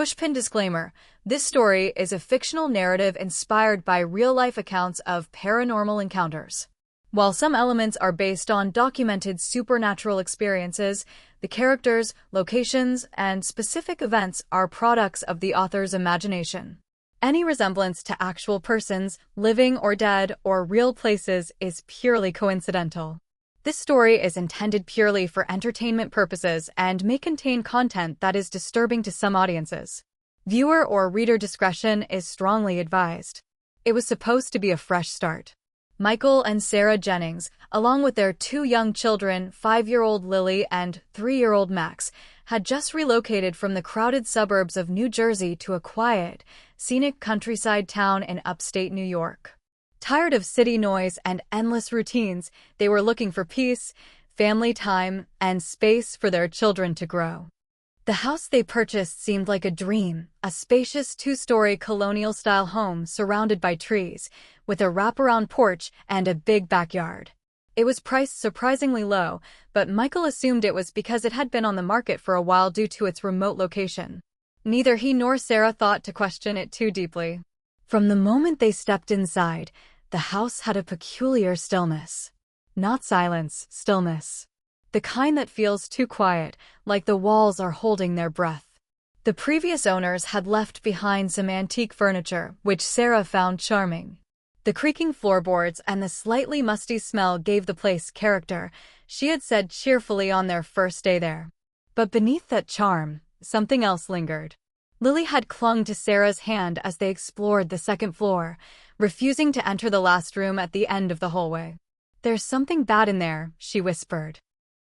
Pushpin disclaimer: this story is a fictional narrative inspired by real-life accounts of paranormal encounters. While some elements are based on documented supernatural experiences, the characters, locations, and specific events are products of the author's imagination. Any resemblance to actual persons, living or dead, or real places is purely coincidental. This story is intended purely for entertainment purposes and may contain content that is disturbing to some audiences. Viewer or reader discretion is strongly advised. It was supposed to be a fresh start. Michael and Sarah Jennings, along with their two young children, 5-year-old Lily and 3-year-old Max, had just relocated from the crowded suburbs of New Jersey to a quiet, scenic countryside town in upstate New York. Tired of city noise and endless routines, they were looking for peace, family time, and space for their children to grow. The house they purchased seemed like a dream, a spacious 2-story colonial-style home surrounded by trees, with a wraparound porch and a big backyard. It was priced surprisingly low, but Michael assumed it was because it had been on the market for a while due to its remote location. Neither he nor Sarah thought to question it too deeply. From the moment they stepped inside, the house had a peculiar stillness. Not silence, stillness. The kind that feels too quiet, like the walls are holding their breath. The previous owners had left behind some antique furniture, which Sarah found charming. The creaking floorboards and the slightly musty smell gave the place character, she had said cheerfully on their first day there. But beneath that charm, something else lingered. Lily had clung to Sarah's hand as they explored the second floor, refusing to enter the last room at the end of the hallway. "There's something bad in there," she whispered.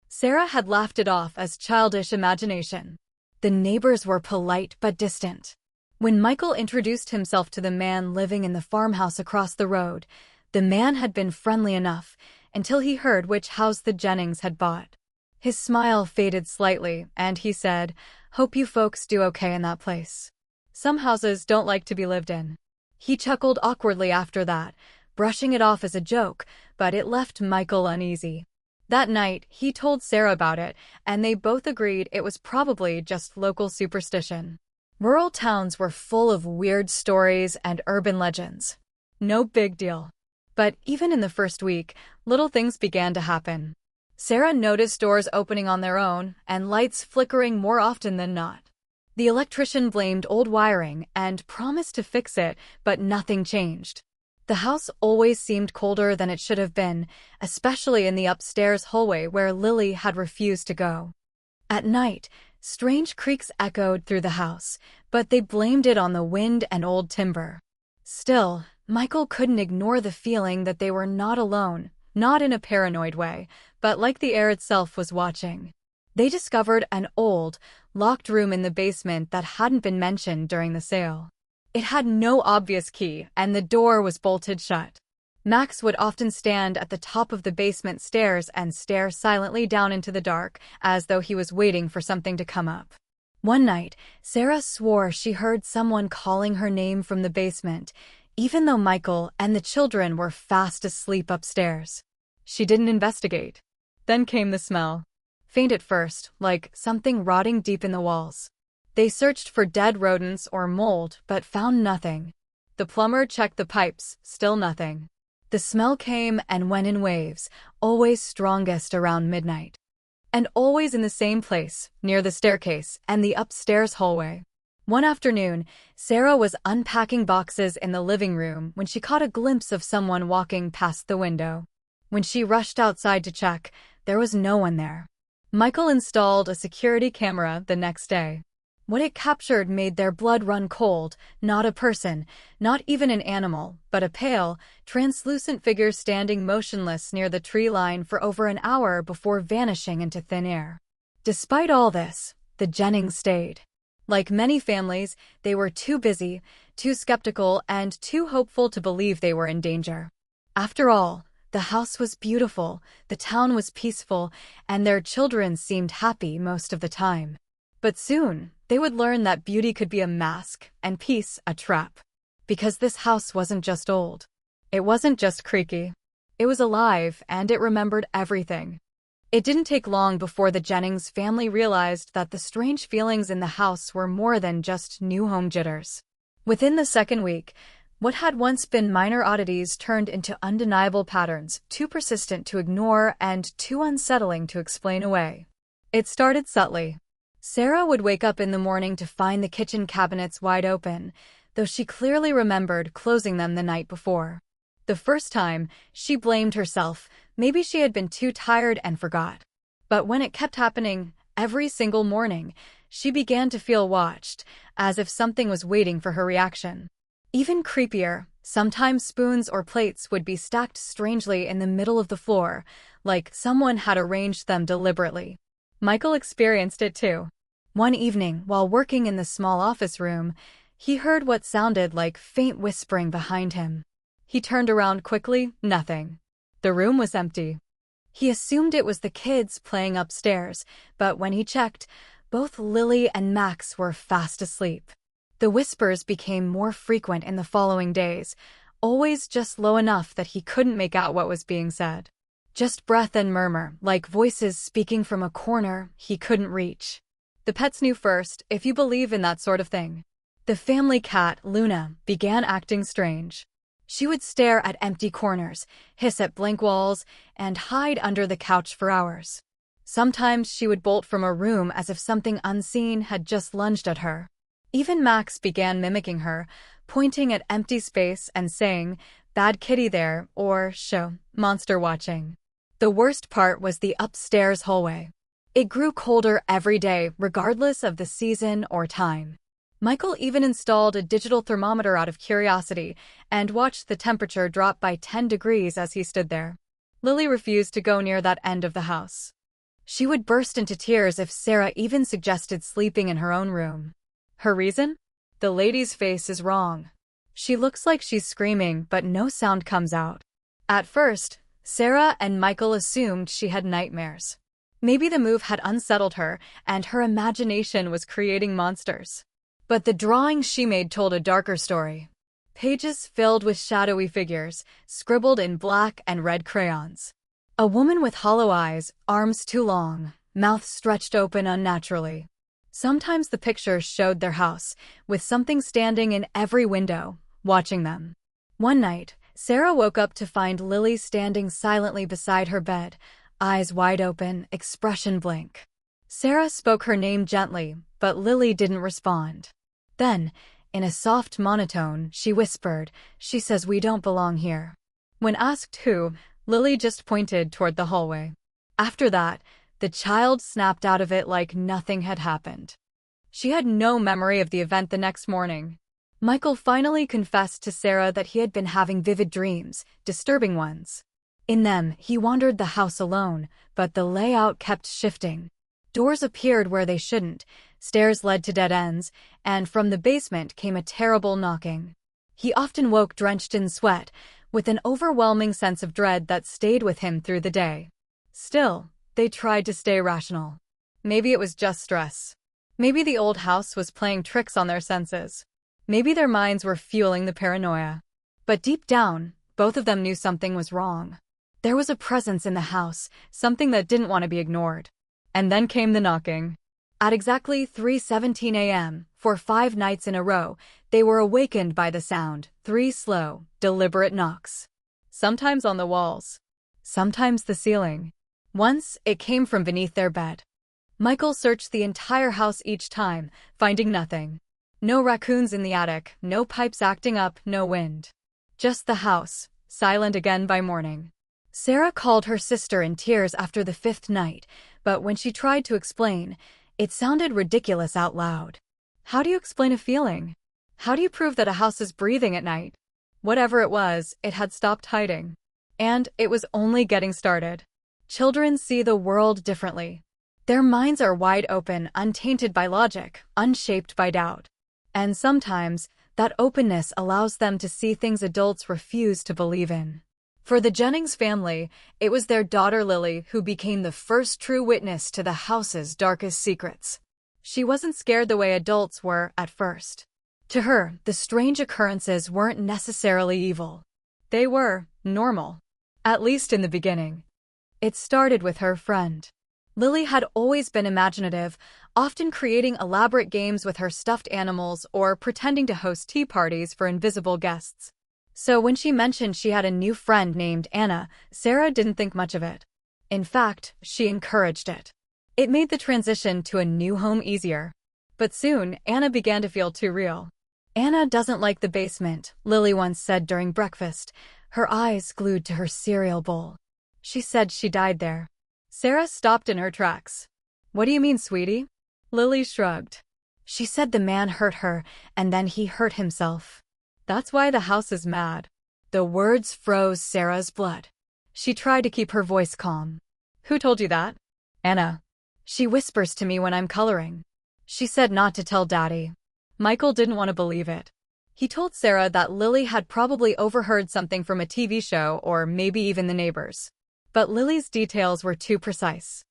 Sarah had laughed it off as childish imagination. The neighbors were polite but distant. When Michael introduced himself to the man living in the farmhouse across the road, the man had been friendly enough until he heard which house the Jennings had bought. His smile faded slightly, and he said, "Hope you folks do okay in that place. Some houses don't like to be lived in." He chuckled awkwardly after that, brushing it off as a joke, but it left Michael uneasy. That night, he told Sarah about it, and they both agreed it was probably just local superstition. Rural towns were full of weird stories and urban legends. No big deal. But even in the first week, little things began to happen. Sarah noticed doors opening on their own and lights flickering more often than not. The electrician blamed old wiring and promised to fix it, but nothing changed. The house always seemed colder than it should have been, especially in the upstairs hallway where Lily had refused to go. At night, strange creaks echoed through the house, but they blamed it on the wind and old timber. Still, Michael couldn't ignore the feeling that they were not alone, not in a paranoid way, but like the air itself was watching. They discovered an old, locked room in the basement that hadn't been mentioned during the sale. It had no obvious key, and the door was bolted shut. Max would often stand at the top of the basement stairs and stare silently down into the dark, as though he was waiting for something to come up. One night, Sarah swore she heard someone calling her name from the basement, even though Michael and the children were fast asleep upstairs. She didn't investigate. Then came the smell. Faint at first, like something rotting deep in the walls. They searched for dead rodents or mold, but found nothing. The plumber checked the pipes, still nothing. The smell came and went in waves, always strongest around midnight. And always in the same place, near the staircase and the upstairs hallway. One afternoon, Sarah was unpacking boxes in the living room when she caught a glimpse of someone walking past the window. When she rushed outside to check, there was no one there. Michael installed a security camera the next day. What it captured made their blood run cold. Not a person, not even an animal, but a pale, translucent figure standing motionless near the tree line for over an hour before vanishing into thin air. Despite all this, the Jennings stayed. Like many families, they were too busy, too skeptical, and too hopeful to believe they were in danger. After all, the house was beautiful, the town was peaceful, and their children seemed happy most of the time. But soon, they would learn that beauty could be a mask and peace a trap. Because this house wasn't just old. It wasn't just creaky. It was alive, and it remembered everything. It didn't take long before the Jennings family realized that the strange feelings in the house were more than just new home jitters. Within the second week, what had once been minor oddities turned into undeniable patterns, too persistent to ignore and too unsettling to explain away. It started subtly. Sarah would wake up in the morning to find the kitchen cabinets wide open, though she clearly remembered closing them the night before. The first time, she blamed herself. Maybe she had been too tired and forgot. But when it kept happening, every single morning, she began to feel watched, as if something was waiting for her reaction. Even creepier, sometimes spoons or plates would be stacked strangely in the middle of the floor, like someone had arranged them deliberately. Michael experienced it too. One evening, while working in the small office room, he heard what sounded like faint whispering behind him. He turned around quickly, nothing. The room was empty. He assumed it was the kids playing upstairs, but when he checked, both Lily and Max were fast asleep. The whispers became more frequent in the following days, always just low enough that he couldn't make out what was being said. Just breath and murmur, like voices speaking from a corner he couldn't reach. The pets knew first, if you believe in that sort of thing. The family cat, Luna, began acting strange. She would stare at empty corners, hiss at blank walls, and hide under the couch for hours. Sometimes she would bolt from a room as if something unseen had just lunged at her. Even Max began mimicking her, pointing at empty space and saying, "Bad kitty there," or "Show, monster watching." The worst part was the upstairs hallway. It grew colder every day, regardless of the season or time. Michael even installed a digital thermometer out of curiosity and watched the temperature drop by 10 degrees as he stood there. Lily refused to go near that end of the house. She would burst into tears if Sarah even suggested sleeping in her own room. Her reason? The lady's face is wrong. She looks like she's screaming, but no sound comes out. At first, Sarah and Michael assumed she had nightmares. Maybe the move had unsettled her, and her imagination was creating monsters. But the drawings she made told a darker story. Pages filled with shadowy figures, scribbled in black and red crayons. A woman with hollow eyes, arms too long, mouth stretched open unnaturally. Sometimes the pictures showed their house, with something standing in every window, watching them. One night, Sarah woke up to find Lily standing silently beside her bed, eyes wide open, expression blank. Sarah spoke her name gently, but Lily didn't respond. Then, in a soft monotone, she whispered, "She says we don't belong here." When asked who, Lily just pointed toward the hallway. After that, the child snapped out of it like nothing had happened. She had no memory of the event the next morning. Michael finally confessed to Sarah that he had been having vivid dreams, disturbing ones. In them, he wandered the house alone, but the layout kept shifting. Doors appeared where they shouldn't, stairs led to dead ends, and from the basement came a terrible knocking. He often woke drenched in sweat, with an overwhelming sense of dread that stayed with him through the day. Still, they tried to stay rational. Maybe it was just stress. Maybe the old house was playing tricks on their senses. Maybe their minds were fueling the paranoia. But deep down, both of them knew something was wrong. There was a presence in the house, something that didn't want to be ignored. And then came the knocking. At exactly 3:17 a.m., for 5 nights in a row, they were awakened by the sound, 3 slow, deliberate knocks. Sometimes on the walls. Sometimes the ceiling. Once, it came from beneath their bed. Michael searched the entire house each time, finding nothing. No raccoons in the attic, no pipes acting up, no wind. Just the house, silent again by morning. Sarah called her sister in tears after the 5th night, but when she tried to explain, it sounded ridiculous out loud. How do you explain a feeling? How do you prove that a house is breathing at night? Whatever it was, it had stopped hiding. And it was only getting started. Children see the world differently. Their minds are wide open, untainted by logic, unshaped by doubt. And sometimes, that openness allows them to see things adults refuse to believe in. For the Jennings family, it was their daughter Lily who became the first true witness to the house's darkest secrets. She wasn't scared the way adults were at first. To her, the strange occurrences weren't necessarily evil. They were normal. At least in the beginning. It started with her friend. Lily had always been imaginative, often creating elaborate games with her stuffed animals or pretending to host tea parties for invisible guests. So when she mentioned she had a new friend named Anna, Sarah didn't think much of it. In fact, she encouraged it. It made the transition to a new home easier. But soon, Anna began to feel too real. Anna doesn't like the basement, Lily once said during breakfast, her eyes glued to her cereal bowl. She said she died there. Sarah stopped in her tracks. What do you mean, sweetie? Lily shrugged. She said the man hurt her, and then he hurt himself. That's why the house is mad. The words froze Sarah's blood. She tried to keep her voice calm. Who told you that? Anna. She whispers to me when I'm coloring. She said not to tell Daddy. Michael didn't want to believe it. He told Sarah that Lily had probably overheard something from a TV show or maybe even the neighbors. But Lily's details were too precise.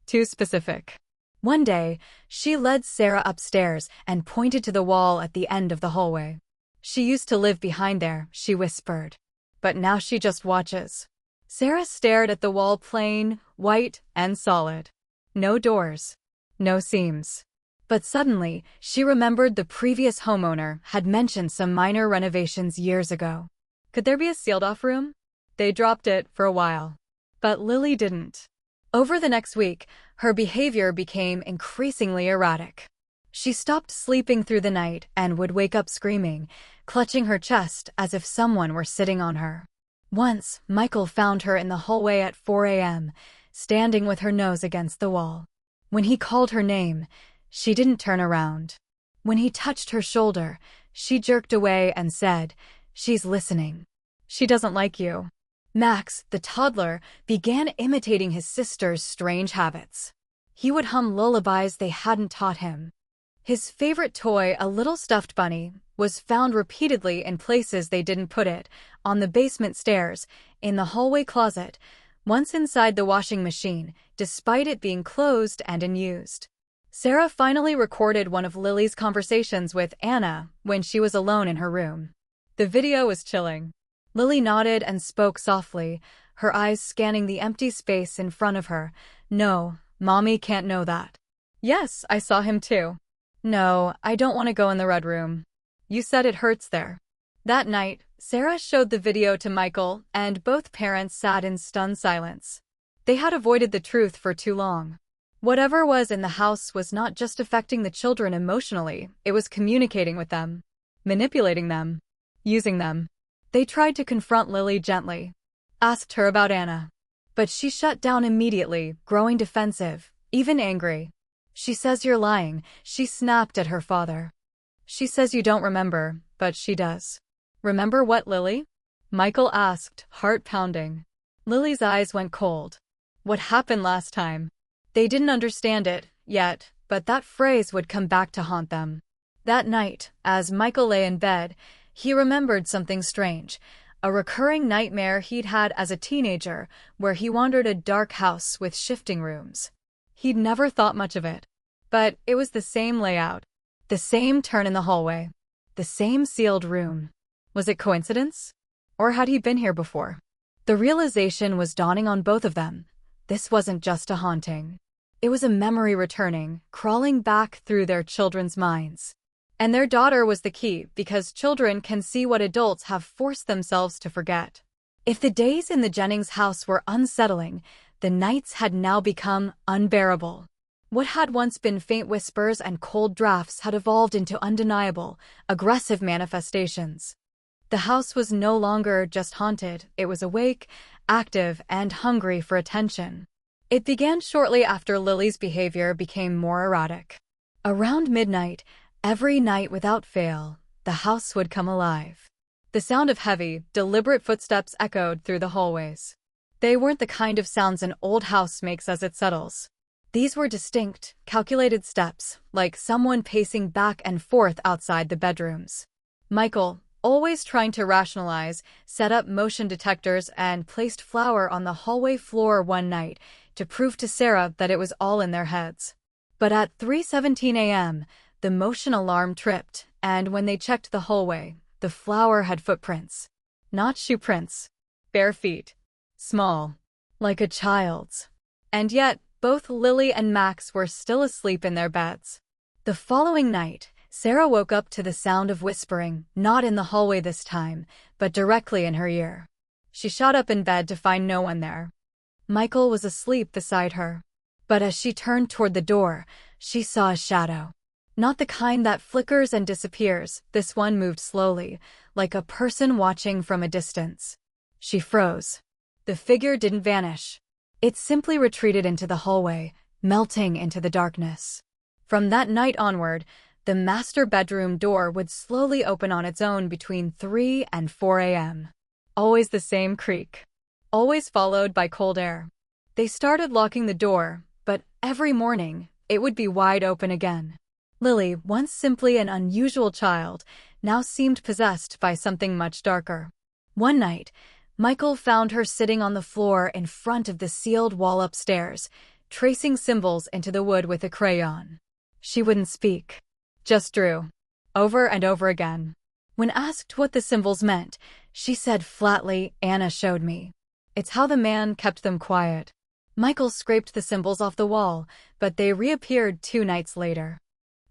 Too specific. One day, she led Sarah upstairs and pointed to the wall at the end of the hallway. She used to live behind there, she whispered. But now she just watches. Sarah stared at the wall, plain, white, and solid. No doors. No seams. But suddenly, she remembered the previous homeowner had mentioned some minor renovations years ago. Could there be a sealed-off room? They dropped it for a while. But Lily didn't. Over the next week, her behavior became increasingly erratic. She stopped sleeping through the night and would wake up screaming, clutching her chest as if someone were sitting on her. Once, Michael found her in the hallway at 4 a.m., standing with her nose against the wall. When he called her name, she didn't turn around. When he touched her shoulder, she jerked away and said, "She's listening. She doesn't like you." Max, the toddler, began imitating his sister's strange habits. He would hum lullabies they hadn't taught him. His favorite toy, a little stuffed bunny, was found repeatedly in places they didn't put it, on the basement stairs, in the hallway closet, once inside the washing machine, despite it being closed and unused. Sarah finally recorded one of Lily's conversations with Anna when she was alone in her room. The video was chilling. Lily nodded and spoke softly, her eyes scanning the empty space in front of her. "No, Mommy can't know that." "Yes, I saw him too." "No, I don't want to go in the red room. You said it hurts there." That night, Sarah showed the video to Michael, and both parents sat in stunned silence. They had avoided the truth for too long. Whatever was in the house was not just affecting the children emotionally, it was communicating with them, manipulating them, using them. They tried to confront Lily gently, asked her about Anna. But she shut down immediately, growing defensive, even angry. "She says you're lying," she snapped at her father. "She says you don't remember, but she does." "Remember what, Lily?" Michael asked, heart pounding. Lily's eyes went cold. What happened last time? They didn't understand it yet, but that phrase would come back to haunt them. That night, as Michael lay in bed, he remembered something strange, a recurring nightmare he'd had as a teenager, where he wandered a dark house with shifting rooms. He'd never thought much of it. But it was the same layout, the same turn in the hallway, the same sealed room. Was it coincidence? Or had he been here before? The realization was dawning on both of them. This wasn't just a haunting. It was a memory returning, crawling back through their children's minds. And their daughter was the key, because children can see what adults have forced themselves to forget. If the days in the Jennings house were unsettling, the nights had now become unbearable. What had once been faint whispers and cold drafts had evolved into undeniable, aggressive manifestations. The house was no longer just haunted, it was awake, active, and hungry for attention. It began shortly after Lily's behavior became more erratic. Around midnight, every night without fail, the house would come alive. The sound of heavy, deliberate footsteps echoed through the hallways. They weren't the kind of sounds an old house makes as it settles. These were distinct, calculated steps, like someone pacing back and forth outside the bedrooms. Michael, always trying to rationalize, set up motion detectors and placed flour on the hallway floor one night to prove to Sarah that it was all in their heads. But at 3:17 a.m., the motion alarm tripped, and when they checked the hallway, the flour had footprints. Not shoe prints. Bare feet. Small. like a child's. And yet, both Lily and Max were still asleep in their beds. The following night, Sarah woke up to the sound of whispering, not in the hallway this time, but directly in her ear. She shot up in bed to find no one there. Michael was asleep beside her. But as she turned toward the door, she saw a shadow. Not the kind that flickers and disappears, this one moved slowly, like a person watching from a distance. She froze. The figure didn't vanish. It simply retreated into the hallway, melting into the darkness. From that night onward, the master bedroom door would slowly open on its own between 3 and 4 a.m. Always the same creak. Always followed by cold air. They started locking the door, but every morning, it would be wide open again. Lily, once simply an unusual child, now seemed possessed by something much darker. One night, Michael found her sitting on the floor in front of the sealed wall upstairs, tracing symbols into the wood with a crayon. She wouldn't speak, just drew, over and over again. When asked what the symbols meant, she said flatly, "Anna showed me. It's how the man kept them quiet." Michael scraped the symbols off the wall, but they reappeared 2 nights later.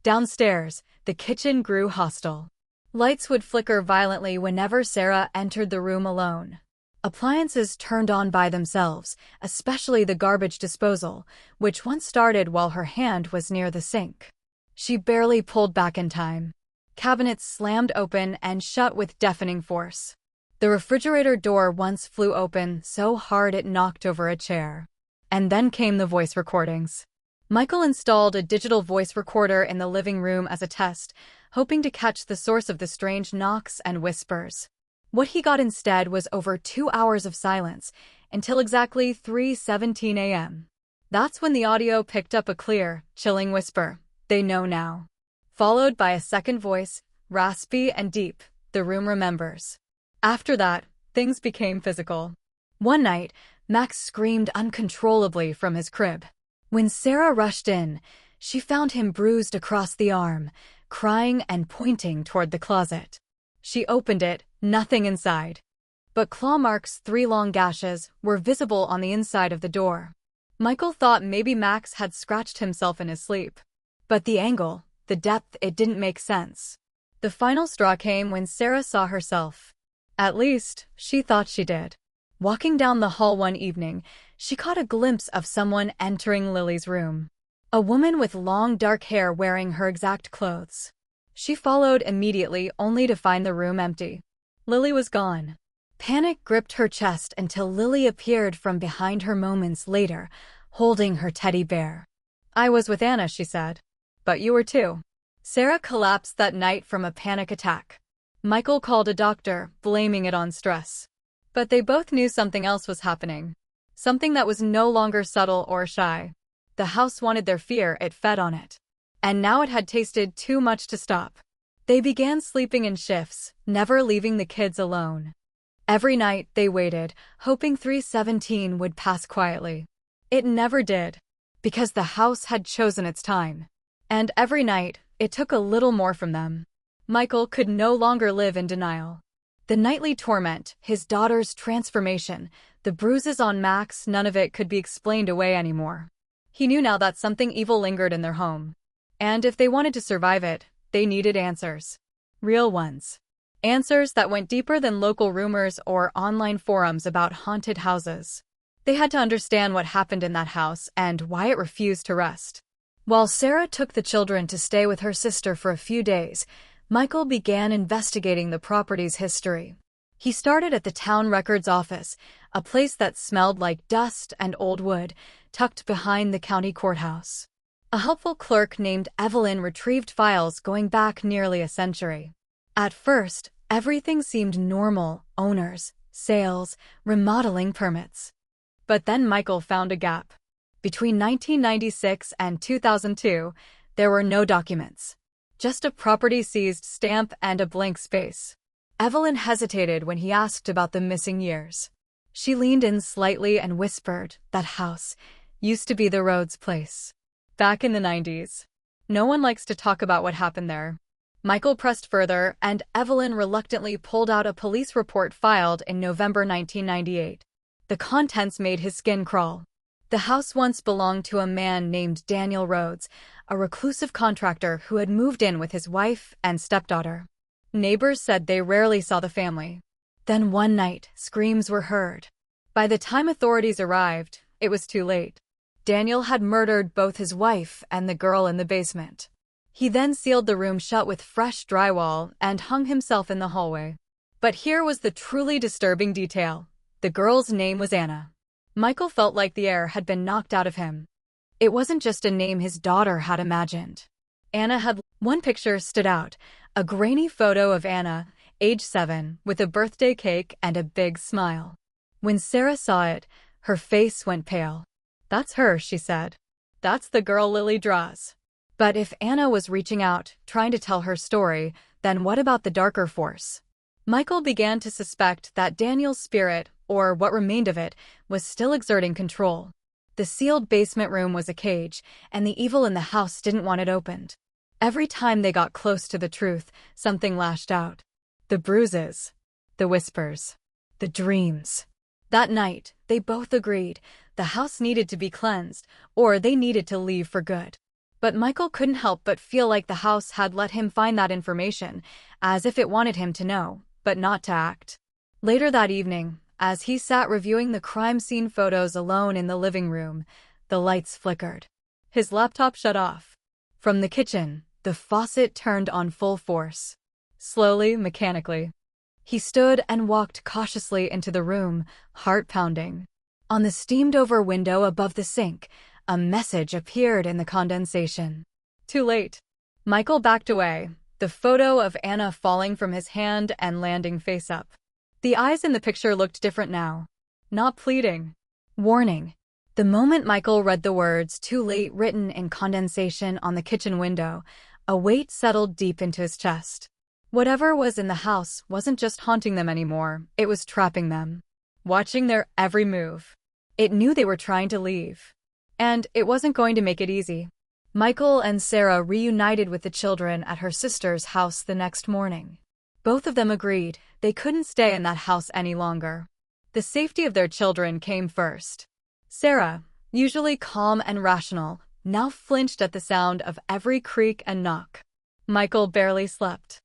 Downstairs, the kitchen grew hostile. Lights would flicker violently whenever Sarah entered the room alone. Appliances turned on by themselves, especially the garbage disposal, which once started while her hand was near the sink. She barely pulled back in time. Cabinets slammed open and shut with deafening force. The refrigerator door once flew open so hard it knocked over a chair. And then came the voice recordings. Michael installed a digital voice recorder in the living room as a test, hoping to catch the source of the strange knocks and whispers. What he got instead was over 2 hours of silence, until exactly 3:17 a.m. That's when the audio picked up a clear, chilling whisper, "They know now." Followed by a second voice, raspy and deep, "The room remembers." After that, things became physical. One night, Max screamed uncontrollably from his crib. When Sarah rushed in, she found him bruised across the arm, crying and pointing toward the closet. She opened it, nothing inside. But claw marks, 3 long gashes, were visible on the inside of the door. Michael thought maybe Max had scratched himself in his sleep. But the angle, the depth, it didn't make sense. The final straw came when Sarah saw herself. At least, she thought she did. Walking down the hall one evening, she caught a glimpse of someone entering Lily's room. A woman with long dark hair wearing her exact clothes. She followed immediately, only to find the room empty. Lily was gone. Panic gripped her chest until Lily appeared from behind her moments later, holding her teddy bear. "I was with Anna," she said. "But you were too." Sarah collapsed that night from a panic attack. Michael called a doctor, blaming it on stress. But they both knew something else was happening. Something that was no longer subtle or shy. The house wanted their fear, it fed on it. And now it had tasted too much to stop. They began sleeping in shifts, never leaving the kids alone. Every night they waited, hoping 3:17 would pass quietly. It never did, because the house had chosen its time. And every night, it took a little more from them. Michael could no longer live in denial. The nightly torment, his daughter's transformation, the bruises on Max, none of it could be explained away anymore. He knew now that something evil lingered in their home. And if they wanted to survive it, they needed answers. Real ones. Answers that went deeper than local rumors or online forums about haunted houses. They had to understand what happened in that house and why it refused to rest. While Sarah took the children to stay with her sister for a few days, Michael began investigating the property's history. He started at the town records office, a place that smelled like dust and old wood, tucked behind the county courthouse. A helpful clerk named Evelyn retrieved files going back nearly a century. At first, everything seemed normal: owners, sales, remodeling permits. But then Michael found a gap. Between 1996 and 2002, there were no documents. Just a property seized stamp and a blank space. Evelyn hesitated when he asked about the missing years. She leaned in slightly and whispered, "That house used to be the Rhodes place. Back in the 90s. No one likes to talk about what happened there." Michael pressed further, and Evelyn reluctantly pulled out a police report filed in November 1998. The contents made his skin crawl. The house once belonged to a man named Daniel Rhodes, a reclusive contractor who had moved in with his wife and stepdaughter. Neighbors said they rarely saw the family. Then one night, screams were heard. By the time authorities arrived, it was too late. Daniel had murdered both his wife and the girl in the basement. He then sealed the room shut with fresh drywall and hung himself in the hallway. But here was the truly disturbing detail. The girl's name was Anna. Michael felt like the air had been knocked out of him. It wasn't just a name his daughter had imagined. Anna had one picture stood out, a grainy photo of Anna, age 7, with a birthday cake and a big smile. When Sarah saw it, her face went pale. "That's her," she said. "That's the girl Lily draws." But if Anna was reaching out, trying to tell her story, then what about the darker force? Michael began to suspect that Daniel's spirit, or what remained of it, was still exerting control. The sealed basement room was a cage, and the evil in the house didn't want it opened. Every time they got close to the truth, something lashed out. The bruises, the whispers, the dreams. That night, they both agreed the house needed to be cleansed, or they needed to leave for good. But Michael couldn't help but feel like the house had let him find that information, as if it wanted him to know, but not to act. Later that evening, as he sat reviewing the crime scene photos alone in the living room, the lights flickered. His laptop shut off. From the kitchen, the faucet turned on full force. Slowly, mechanically. He stood and walked cautiously into the room, heart pounding. On the steamed-over window above the sink, a message appeared in the condensation. Too late. Michael backed away, the photo of Anna falling from his hand and landing face up. The eyes in the picture looked different now. Not pleading. Warning. The moment Michael read the words "too late" written in condensation on the kitchen window, a weight settled deep into his chest. Whatever was in the house wasn't just haunting them anymore, it was trapping them. Watching their every move. It knew they were trying to leave. And it wasn't going to make it easy. Michael and Sarah reunited with the children at her sister's house the next morning. Both of them agreed they couldn't stay in that house any longer. The safety of their children came first. Sarah, usually calm and rational, now flinched at the sound of every creak and knock. Michael barely slept.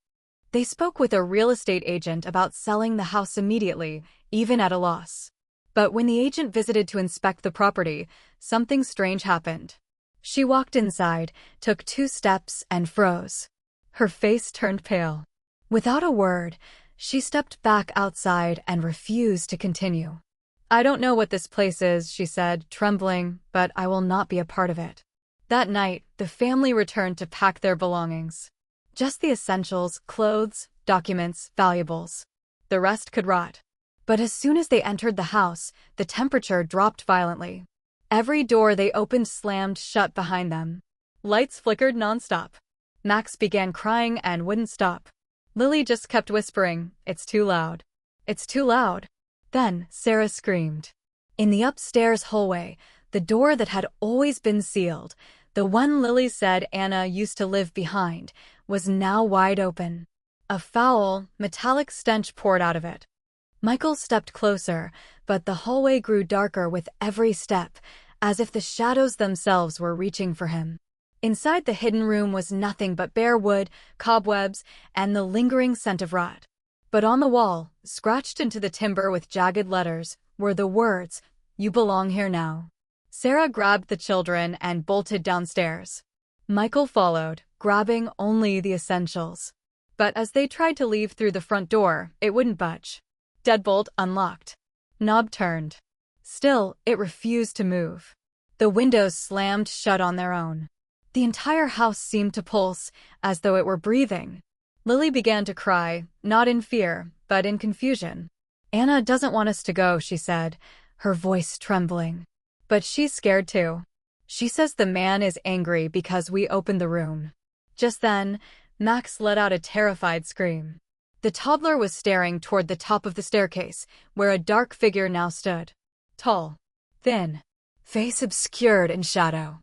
They spoke with a real estate agent about selling the house immediately, even at a loss. But when the agent visited to inspect the property, something strange happened. She walked inside, took 2 steps, and froze. Her face turned pale. Without a word, she stepped back outside and refused to continue. "I don't know what this place is," she said, trembling, "but I will not be a part of it." That night, the family returned to pack their belongings. Just the essentials: clothes, documents, valuables. The rest could rot. But as soon as they entered the house, the temperature dropped violently. Every door they opened slammed shut behind them. Lights flickered nonstop. Max began crying and wouldn't stop. Lily just kept whispering, "It's too loud. It's too loud." Then Sarah screamed. In the upstairs hallway, the door that had always been sealed, the one Lily said Anna used to live behind, was now wide open. A foul, metallic stench poured out of it. Michael stepped closer, but the hallway grew darker with every step, as if the shadows themselves were reaching for him. Inside the hidden room was nothing but bare wood, cobwebs, and the lingering scent of rot. But on the wall, scratched into the timber with jagged letters, were the words, "You belong here now." Sarah grabbed the children and bolted downstairs. Michael followed, grabbing only the essentials. But as they tried to leave through the front door, it wouldn't budge. Deadbolt unlocked. Knob turned. Still, it refused to move. The windows slammed shut on their own. The entire house seemed to pulse, as though it were breathing. Lily began to cry, not in fear, but in confusion. "Anna doesn't want us to go," she said, her voice trembling. "But she's scared too. She says the man is angry because we opened the room." Just then, Max let out a terrified scream. The toddler was staring toward the top of the staircase, where a dark figure now stood. Tall, thin, face obscured in shadow.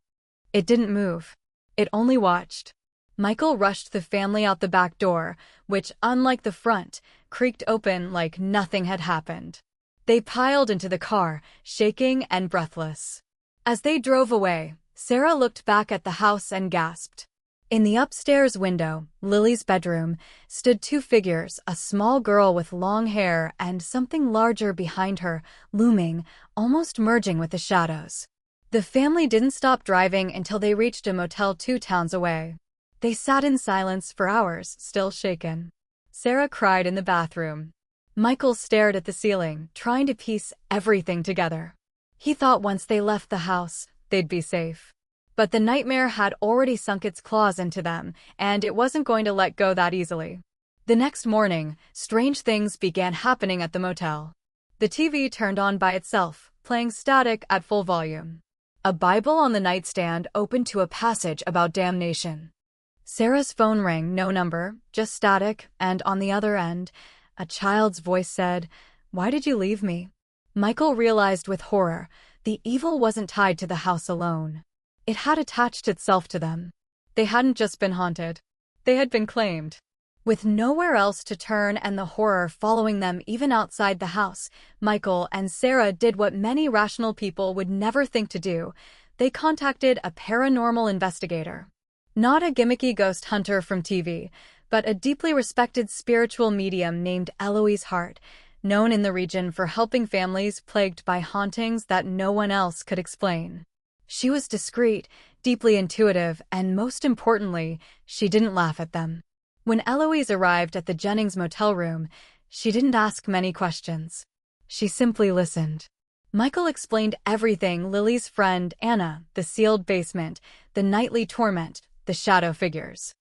It didn't move. It only watched. Michael rushed the family out the back door, which, unlike the front, creaked open like nothing had happened. They piled into the car, shaking and breathless. As they drove away, Sarah looked back at the house and gasped. In the upstairs window, Lily's bedroom, stood two figures, a small girl with long hair and something larger behind her, looming, almost merging with the shadows. The family didn't stop driving until they reached a motel 2 towns away. They sat in silence for hours, still shaken. Sarah cried in the bathroom. Michael stared at the ceiling, trying to piece everything together. He thought once they left the house, they'd be safe. But the nightmare had already sunk its claws into them, and it wasn't going to let go that easily. The next morning, strange things began happening at the motel. The TV turned on by itself, playing static at full volume. A Bible on the nightstand opened to a passage about damnation. Sarah's phone rang, no number, just static, and on the other end, a child's voice said, "Why did you leave me?" Michael realized with horror, the evil wasn't tied to the house alone. It had attached itself to them. They hadn't just been haunted. They had been claimed. With nowhere else to turn and the horror following them even outside the house, Michael and Sarah did what many rational people would never think to do. They contacted a paranormal investigator. Not a gimmicky ghost hunter from TV, but a deeply respected spiritual medium named Eloise Hart, known in the region for helping families plagued by hauntings that no one else could explain. She was discreet, deeply intuitive, and most importantly, she didn't laugh at them. When Eloise arrived at the Jennings motel room, she didn't ask many questions. She simply listened. Michael explained everything: Lily's friend, Anna, the sealed basement, the nightly torment, the shadow figures.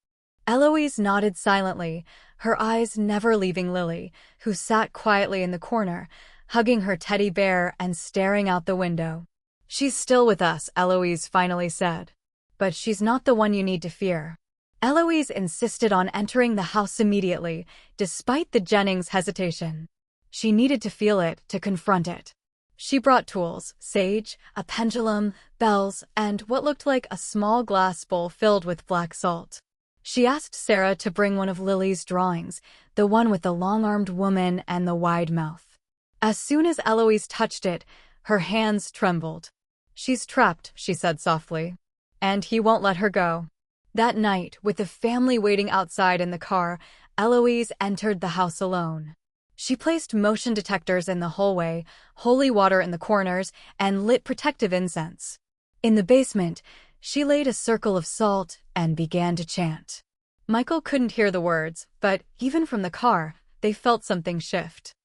Eloise nodded silently, her eyes never leaving Lily, who sat quietly in the corner, hugging her teddy bear and staring out the window. "She's still with us," Eloise finally said. "But she's not the one you need to fear." Eloise insisted on entering the house immediately, despite the Jennings' hesitation. She needed to feel it, to confront it. She brought tools: sage, a pendulum, bells, and what looked like a small glass bowl filled with black salt. She asked Sarah to bring one of Lily's drawings, the one with the long-armed woman and the wide mouth. As soon as Eloise touched it, her hands trembled. "She's trapped," she said softly. "And he won't let her go." That night, with the family waiting outside in the car, Eloise entered the house alone. She placed motion detectors in the hallway, holy water in the corners, and lit protective incense. In the basement, she laid a circle of salt and began to chant. Michael couldn't hear the words, but even from the car, they felt something shift.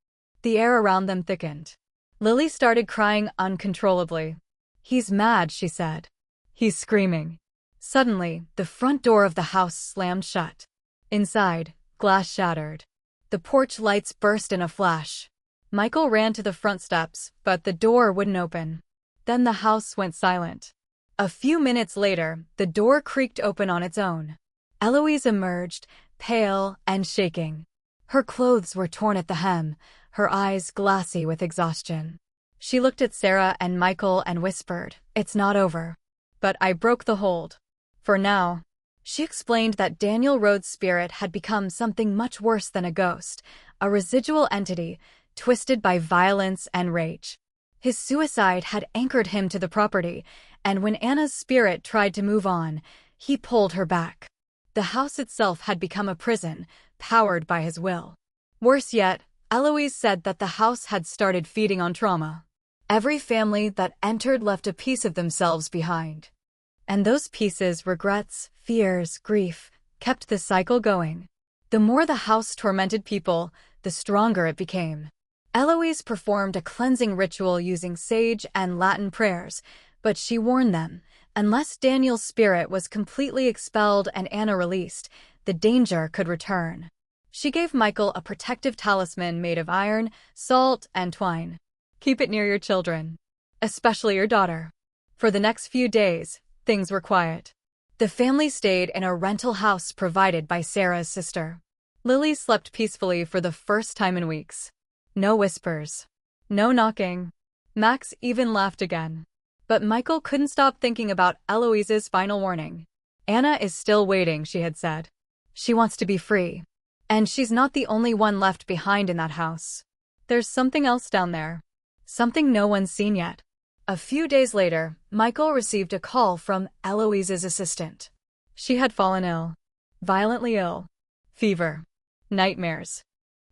The air around them thickened. Lily started crying uncontrollably. "He's mad," she said. "He's screaming." Suddenly, the front door of the house slammed shut. Inside, glass shattered. The porch lights burst in a flash. Michael ran to the front steps, but the door wouldn't open. Then the house went silent. A few minutes later, the door creaked open on its own. Eloise emerged, pale and shaking. Her clothes were torn at the hem, her eyes glassy with exhaustion. She looked at Sarah and Michael and whispered, "It's not over. But I broke the hold. For now." She explained that Daniel Rhodes' spirit had become something much worse than a ghost, a residual entity, twisted by violence and rage. His suicide had anchored him to the property, and when Anna's spirit tried to move on, he pulled her back. The house itself had become a prison, powered by his will. Worse yet, Eloise said that the house had started feeding on trauma. Every family that entered left a piece of themselves behind. And those pieces, regrets, fears, grief, kept the cycle going. The more the house tormented people, the stronger it became. Eloise performed a cleansing ritual using sage and Latin prayers, but she warned them, unless Daniel's spirit was completely expelled and Anna released, the danger could return. She gave Michael a protective talisman made of iron, salt, and twine. "Keep it near your children, especially your daughter." For the next few days, things were quiet. The family stayed in a rental house provided by Sarah's sister. Lily slept peacefully for the first time in weeks. No whispers. No knocking. Max even laughed again. But Michael couldn't stop thinking about Eloise's final warning. "Anna is still waiting," she had said. "She wants to be free. And she's not the only one left behind in that house. There's something else down there." something no one's seen yet. A few days later, Michael received a call from Eloise's assistant. She had fallen ill. Violently ill. Fever. Nightmares.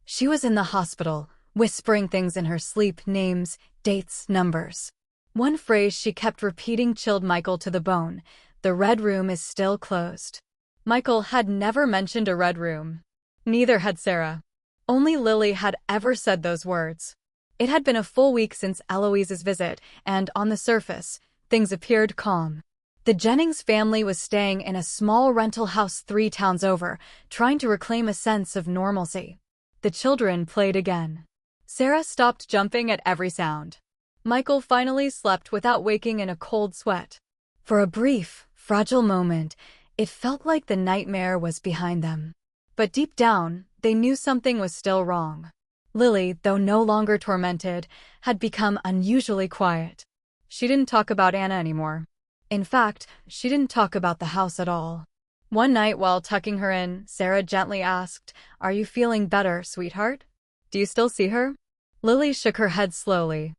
She was in the hospital, whispering things in her sleep, names, dates, numbers. One phrase she kept repeating chilled Michael to the bone: "The red room is still closed." Michael had never mentioned a red room. Neither had Sarah. Only Lily had ever said those words. It had been a full week since Eloise's visit, and on the surface, things appeared calm. The Jennings family was staying in a small rental house 3 towns over, trying to reclaim a sense of normalcy. The children played again. Sarah stopped jumping at every sound. Michael finally slept without waking in a cold sweat. For a brief, fragile moment, it felt like the nightmare was behind them. But deep down, they knew something was still wrong. Lily, though no longer tormented, had become unusually quiet. She didn't talk about Anna anymore. In fact, she didn't talk about the house at all. One night while tucking her in, Sarah gently asked, "Are you feeling better, sweetheart? Do you still see her?" Lily shook her head slowly.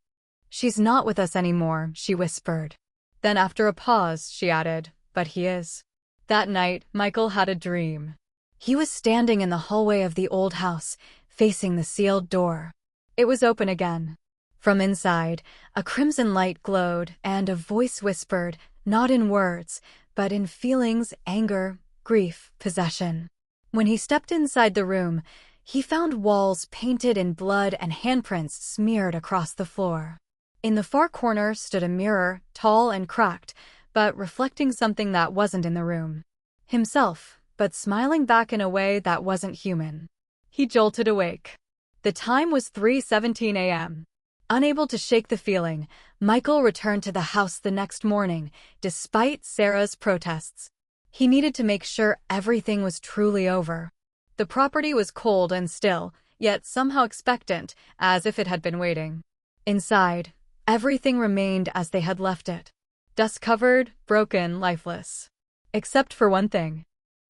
"She's not with us anymore," she whispered. Then after a pause, she added, "But he is." That night, Michael had a dream. He was standing in the hallway of the old house, facing the sealed door. It was open again. From inside, a crimson light glowed, and a voice whispered, not in words, but in feelings: anger, grief, possession. When he stepped inside the room, he found walls painted in blood and handprints smeared across the floor. In the far corner stood a mirror, tall and cracked, but reflecting something that wasn't in the room. Himself, but smiling back in a way that wasn't human. He jolted awake. The time was 3:17 a.m. Unable to shake the feeling, Michael returned to the house the next morning, despite Sarah's protests. He needed to make sure everything was truly over. The property was cold and still, yet somehow expectant, as if it had been waiting. Inside, everything remained as they had left it. Dust-covered, broken, lifeless. Except for one thing.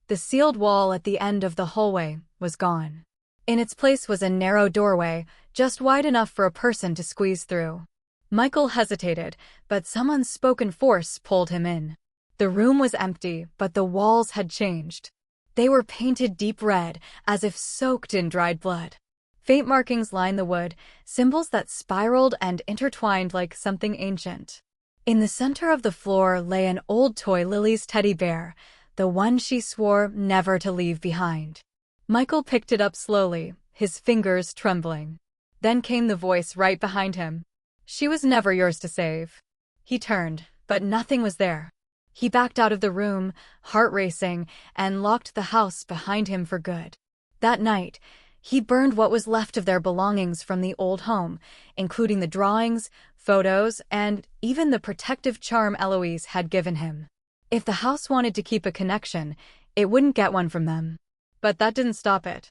The sealed wall at the end of the hallway was gone. In its place was a narrow doorway, just wide enough for a person to squeeze through. Michael hesitated, but some unspoken force pulled him in. The room was empty, but the walls had changed. They were painted deep red, as if soaked in dried blood. Faint markings lined the wood, symbols that spiraled and intertwined like something ancient. In the center of the floor lay an old toy Lily's teddy bear, the one she swore never to leave behind. Michael picked it up slowly, his fingers trembling. Then came the voice right behind him. "She was never yours to save." He turned, but nothing was there. He backed out of the room, heart racing, and locked the house behind him for good. That night, he burned what was left of their belongings from the old home, including the drawings, photos, and even the protective charm Eloise had given him. If the house wanted to keep a connection, it wouldn't get one from them. But that didn't stop it.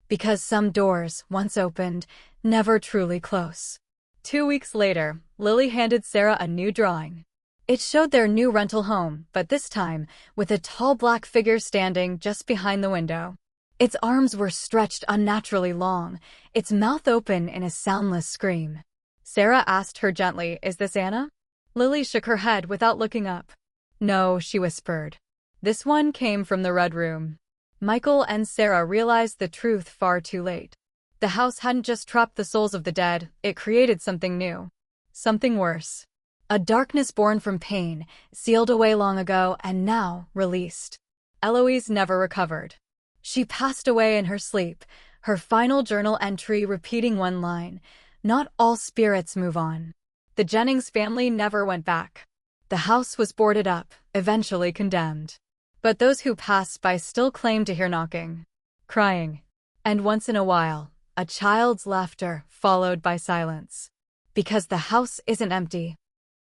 Because some doors, once opened, never truly close. 2 weeks later, Lily handed Sarah a new drawing. It showed their new rental home, but this time, with a tall black figure standing just behind the window. Its arms were stretched unnaturally long, its mouth open in a soundless scream. Sarah asked her gently, "Is this Anna?" Lily shook her head without looking up. "No," she whispered. "This one came from the Red Room." Michael and Sarah realized the truth far too late. The house hadn't just trapped the souls of the dead, it created something new. Something worse. A darkness born from pain, sealed away long ago and now released. Eloise never recovered. She passed away in her sleep, her final journal entry repeating one line: "Not all spirits move on." The Jennings family never went back. The house was boarded up, eventually condemned. But those who passed by still claimed to hear knocking, crying, and once in a while, a child's laughter followed by silence. Because the house isn't empty.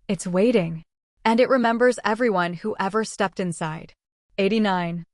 It's waiting. And it remembers everyone who ever stepped inside. 89.